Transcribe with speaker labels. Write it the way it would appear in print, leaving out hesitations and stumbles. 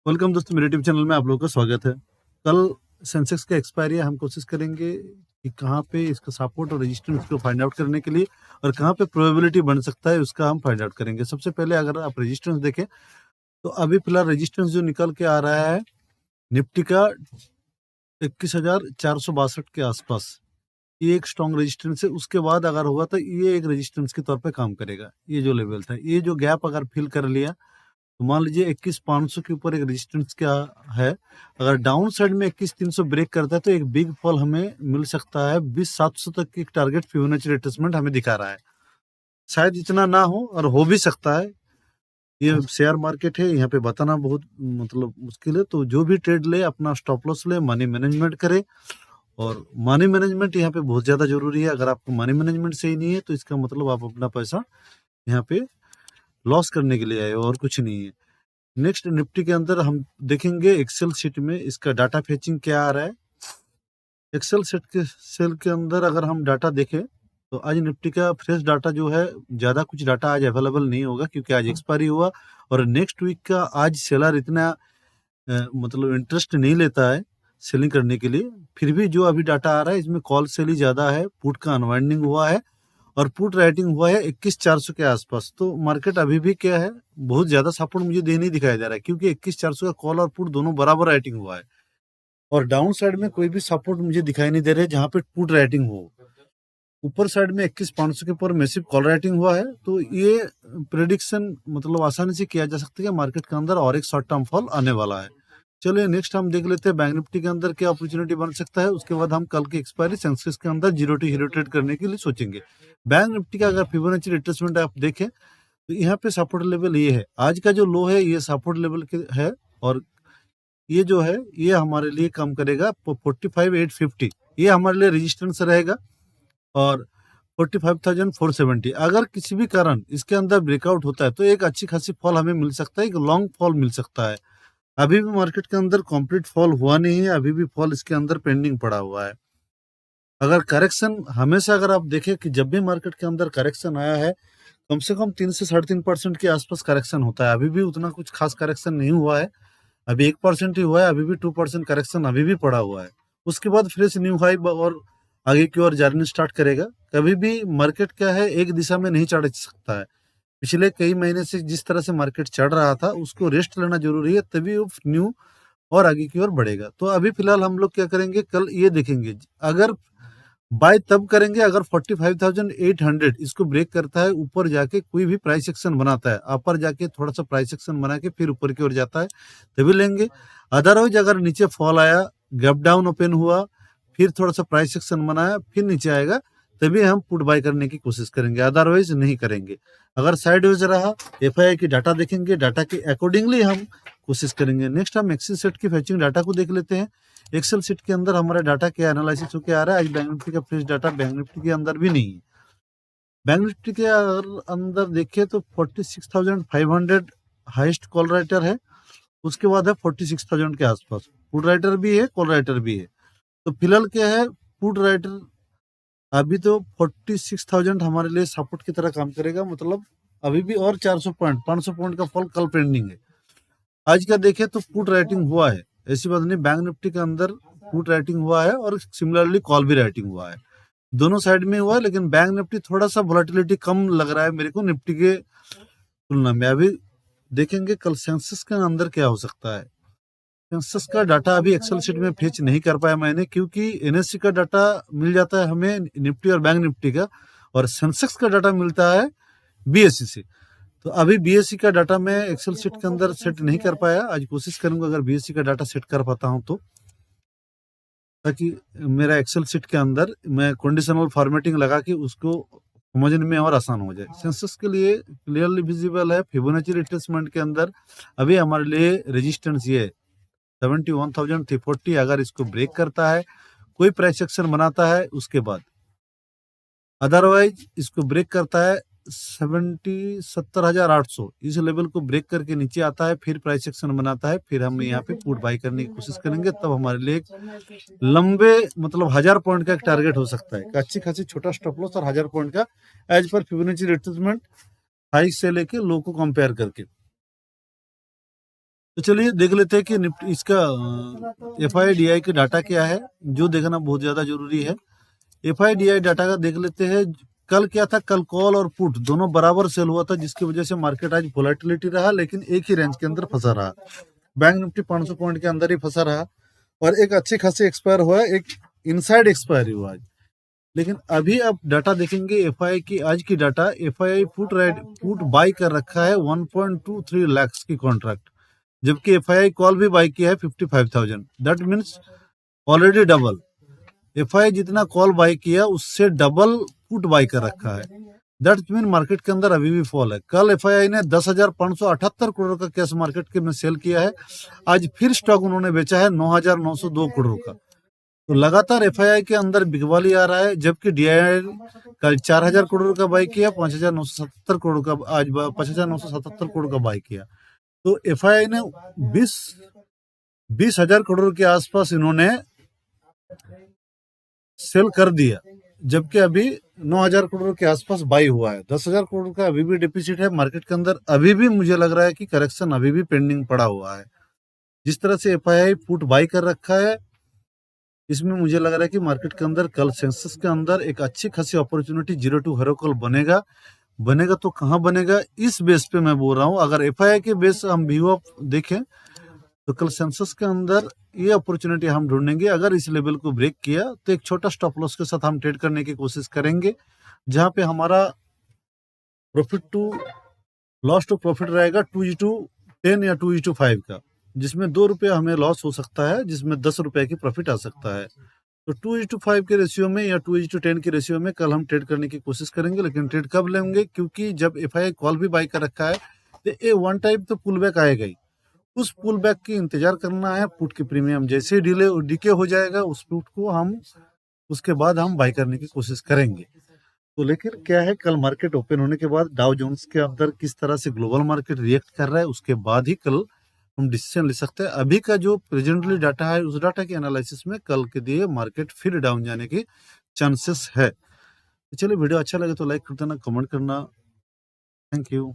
Speaker 1: Welcome दोस्तों, मेरे YouTube channel में आप लोगों का स्वागत है। कल सेंसेक्स का एक्सपायरी है, हम कोशिश करेंगे कि कहाँ पे इसका सपोर्ट और रेजिस्टेंस को फाइंड आउट करने के लिए और कहाँ पे प्रोबेबिलिटी बन सकता है उसका हम फाइंड आउट करेंगे। सबसे पहले अगर आप रेजिस्टेंस देखें तो अभी फिलहाल रेजिस्टेंस जो निकल के आ रहा है निफ्टी का 21,462 के आसपास, ये एक स्ट्रॉन्ग रेजिस्टेंस है। उसके बाद अगर हुआ तो ये एक रेजिस्टेंस के तौर पे काम करेगा। ये जो लेवल था, ये जो गैप अगर फिल कर लिया तो मान लीजिए 21,500 के ऊपर एक रेजिस्टेंस क्या है। अगर डाउन साइड में 21,300 ब्रेक करता है तो एक बिग फॉल हमें मिल सकता है। 20,700 तक की एक टारगेट फिबोनाची रिट्रेसमेंट हमें दिखा रहा है। शायद इतना ना हो और हो भी सकता है। ये शेयर मार्केट है, यहाँ पे बताना बहुत मतलब मुश्किल है। तो जो भी ट्रेड ले अपना स्टॉप लॉस ले, मनी मैनेजमेंट करे। और मनी मैनेजमेंट यहाँ पे बहुत ज़्यादा जरूरी है। अगर आपको मनी मैनेजमेंट सही नहीं है तो इसका मतलब आप अपना पैसा यहाँ पे लॉस करने के लिए आए हो और कुछ नहीं है। नेक्स्ट निफ्टी के अंदर हम देखेंगे एक्सेल शीट में इसका डाटा फेचिंग क्या आ रहा है। एक्सेल शीट के सेल के अंदर अगर हम डाटा देखें तो आज निफ्टी का फ्रेश डाटा जो है, ज़्यादा कुछ डाटा आज अवेलेबल नहीं होगा क्योंकि आज एक्सपायरी हुआ। और नेक्स्ट वीक का आज सेलर इतना मतलब इंटरेस्ट नहीं लेता है सेलिंग करने के लिए। फिर भी जो अभी डाटा आ रहा है इसमें कॉल सेल ही ज़्यादा है, पुट का अनवाइंडिंग हुआ है और पुट राइटिंग हुआ है 21,400 के आसपास। तो मार्केट अभी भी क्या है, बहुत ज्यादा सपोर्ट मुझे दे नहीं दिखाया जा रहा है क्योंकि 21,400 का कॉल और पुट दोनों बराबर राइटिंग हुआ है। और डाउन साइड में कोई भी सपोर्ट मुझे दिखाई नहीं दे रहे जहां पे पुट राइटिंग हो। ऊपर साइड में 21,500 के ऊपर मैसिव कॉल राइटिंग हुआ है। तो ये प्रेडिक्शन मतलब आसानी से किया जा सकता है कि मार्केट के अंदर और एक शॉर्ट टर्म फॉल आने वाला है। चलिए नेक्स्ट हम देख लेते हैं बैंक निफ्टी के अंदर क्या अपॉर्चुनिटी बन सकता है। उसके बाद हम कल की एक्सपायरी सेंसेक्स के अंदर जीरो टू हीरो ट्रेड करने के लिए सोचेंगे। बैंक निफ्टी का अगर फिबोनाची रिट्रेसमेंट आप देखें तो यहाँ पे सपोर्ट लेवल ये है, आज का जो लो है ये सपोर्ट लेवल के है। और ये जो है ये हमारे लिए कम करेगा 45,850, ये हमारे लिए रेजिस्टेंस रहेगा। और 45,470 अगर किसी भी कारण इसके अंदर ब्रेकआउट होता है तो एक अच्छी खासी फॉल हमें मिल सकता है, एक लॉन्ग फॉल मिल सकता है। अभी भी मार्केट के अंदर कंप्लीट फॉल हुआ नहीं है, अभी भी फॉल इसके अंदर पेंडिंग पड़ा हुआ है। अगर करेक्शन हमेशा अगर आप देखें कि जब भी मार्केट के अंदर करेक्शन आया है कम से कम 3 से 3.5% के आसपास करेक्शन होता है। अभी भी उतना कुछ खास करेक्शन नहीं हुआ है, अभी 1% ही हुआ है। अभी भी 2% करेक्शन अभी भी पड़ा हुआ है। उसके बाद फ्रेश न्यू हाई और आगे की ओर जर्नी स्टार्ट करेगा। कभी भी मार्केट क्या है, एक दिशा में नहीं चढ़ सकता है। पिछले कई महीने से जिस तरह से मार्केट चढ़ रहा था उसको रेस्ट लेना जरूरी है, तभी वो न्यू और आगे की ओर बढ़ेगा। तो अभी फिलहाल हम लोग क्या करेंगे, कल ये देखेंगे अगर बाय तब करेंगे अगर 45,800 इसको ब्रेक करता है, ऊपर जाके कोई भी प्राइस एक्शन बनाता है, अपर जाके थोड़ा सा प्राइस एक्शन बना के फिर ऊपर की ओर जाता है तभी लेंगे। अदरवाइज अगर नीचे फॉल आया, गैप डाउन ओपन हुआ, फिर थोड़ा सा प्राइस एक्शन बनाया फिर नीचे आएगा तभी हम पुट बाय करने की कोशिश करेंगे, अदरवाइज नहीं करेंगे। अगर साइडवेज रहा एफआईआई की डाटा देखेंगे, डाटा के अकॉर्डिंगली हम कोशिश करेंगे। नेक्स्ट हम एक्सिस सेट की फैचिंग डाटा को देख लेते हैं। एक्सेल शीट के अंदर हमारा डाटा क्या एनालिसिस होकर आ रहा है। आज बैंक निफ्टी का फ्रेश डाटा बैंक निफ्टी के अंदर भी नहीं है। बैंक निफ्टी के अंदर देखिए तो 46,500 हाईएस्ट कॉल राइटर है, उसके बाद है 46,000 के आसपास पुट राइटर भी है, कॉल राइटर भी है। तो फिलहाल क्या है, पुट राइटर अभी तो 46,000 हमारे लिए सपोर्ट की तरह काम करेगा। मतलब अभी भी और 400 पॉइंट 500 पॉइंट का फॉल कल पेंडिंग है। आज का देखें तो पुट राइटिंग हुआ है, ऐसी बात नहीं। बैंक निफ्टी के अंदर पुट राइटिंग हुआ है और सिमिलरली कॉल भी राइटिंग हुआ है, दोनों साइड में हुआ है। लेकिन बैंक निफ्टी थोड़ा सा वोलेटिलिटी कम लग रहा है मेरे को निफ्टी के तुलना में। अभी देखेंगे कल सेंसेक्स के अंदर क्या हो सकता है। सेंसेक्स का डाटा अभी एक्सेल शीट में फेच नहीं कर पाया मैंने, क्योंकि एनएससी का डाटा मिल जाता है हमें निफ्टी और बैंक निफ्टी का, और सेंसेक्स का डाटा मिलता है बीएससी से। तो अभी बीएससी का डाटा मैं एक्सेल शीट के अंदर सेट नहीं कर पाया। आज कोशिश करूंगा अगर बीएससी का डाटा सेट कर पाता हूं तो, ताकि मेरा एक्सेल शीट के अंदर मैं कंडीशनल फॉर्मेटिंग लगा के उसको समझने में और आसान हो जाए। सेंसस के लिए क्लियरली विजिबल है फिबोनाची रिट्रेसमेंट के अंदर अभी हमारे लिए रेजिस्टेंस ये 71,340। अगर इसको ब्रेक करता है, कोई प्राइस एक्शन बनाता है उसके बाद, अदरवाइज इसको ब्रेक करता है 70,800 इस लेवल को ब्रेक करके नीचे आता है, फिर प्राइस एक्शन बनाता है, फिर हम यहाँ पे पुट बाई करने की कोशिश करेंगे। तब हमारे लिए एक लंबे मतलब 1000 पॉइंट का एक टारगेट हो सकता है, अच्छी खासी छोटा स्टॉप लॉस और 1000 पॉइंट का as per Fibonacci retracement high से लेके लो को कंपेयर करके। तो चलिए देख लेते हैं कि निफ्टी इसका FIDI के डाटा क्या है, जो देखना बहुत ज़्यादा जरूरी है। FIDI डाटा का देख लेते हैं। कल क्या था, कल कॉल और पुट दोनों बराबर सेल हुआ था, जिसकी वजह से मार्केट आज वोलेटिलिटी रहा, लेकिन एक ही रेंज के अंदर फंसा रहा। बैंक निफ्टी 500 पॉइंट के अंदर ही फंसा रहा और एक अच्छे खासे एक्सपायर हुआ, एक इनसाइड एक्सपायरी हुआ आज। लेकिन अभी आप डाटा देखेंगे एफआई की, आज की डाटा एफआई पुट बाई कर रखा है 1.23 लाख की कॉन्ट्रैक्ट, जबकि एफआई कॉल भी बाई किया है 55,000। That means already double. FI जितना कॉल बाई किया उससे डबल पुट बाई कर रखा है। दैट मीन मार्केट के अंदर अभी भी फॉल है। कल एफआई ने 10,578 करोड़ का कैश मार्केट के में सेल किया है। आज फिर स्टॉक उन्होंने बेचा है 9,902 करोड़ का। तो लगातार एफआईआई के अंदर बिकवाली आ रहा है, जबकि डीआईआई कल 4,000 करोड़ का बाई किया, 5,977 करोड़ का आज 5,977 करोड़ का बाई किया। तो एफआईआई ने 20,000 करोड़ के आसपास इन्होंने सेल कर दिया, जबकि अभी 9,000 करोड़ के आसपास बाई हुआ है। 10,000 करोड़ का अभी भी डिफिसिट है मार्केट के अंदर। अभी भी मुझे लग रहा है कि करेक्शन अभी भी पेंडिंग पड़ा हुआ है। जिस तरह से एफआईआई पुट बाई कर रखा है, इसमें मुझे लग रहा है कि मार्केट के अंदर कल सेंसेक्स के अंदर एक अच्छी खासी अपॉर्चुनिटी 0 हीरो कॉल बनेगा तो कहाँ बनेगा, इस बेस पे मैं बोल रहा हूँ। अगर एफआईआई के बेस हम व्यू देखें तो कल सेंसेक्स के अंदर ये अपॉर्चुनिटी हम ढूंढेंगे। अगर इस लेवल को ब्रेक किया तो एक छोटा स्टॉप लॉस के साथ हम ट्रेड करने की कोशिश करेंगे, जहां पे हमारा profit to loss to profit रहेगा 2:10 या 2:5 का, जिसमें 2 रुपये हमें लॉस हो सकता है, जिसमें 10 रुपए की प्रॉफिट आ सकता है। तो 2:5 के रेशियो में या 2:10 के रेशियो में कल हम ट्रेड करने की कोशिश करेंगे। लेकिन ट्रेड कब लेंगे, क्योंकि जब एफआईआई कॉल भी बाई कर रखा है तो ये वन टाइम तो पुल बैक आएगा ही। उस पुल बैक की इंतजार करना है। पुट की प्रीमियम जैसे डीके हो जाएगा, उस पुट को हम उसके बाद हम बाई करने की कोशिश करेंगे। तो लेकिन क्या है, कल मार्केट ओपन होने के बाद डाउ जोन्स के अंदर किस तरह से ग्लोबल मार्केट रिएक्ट कर रहा है, उसके बाद ही कल हम डिसीजन ले सकते हैं। अभी का जो प्रेजेंटली डाटा है, उस डाटा के एनालिसिस में कल के दिए मार्केट फिर डाउन जाने के चांसेस है। तो चलिए, वीडियो अच्छा लगे तो लाइक कर देना, कमेंट करना। Thank you.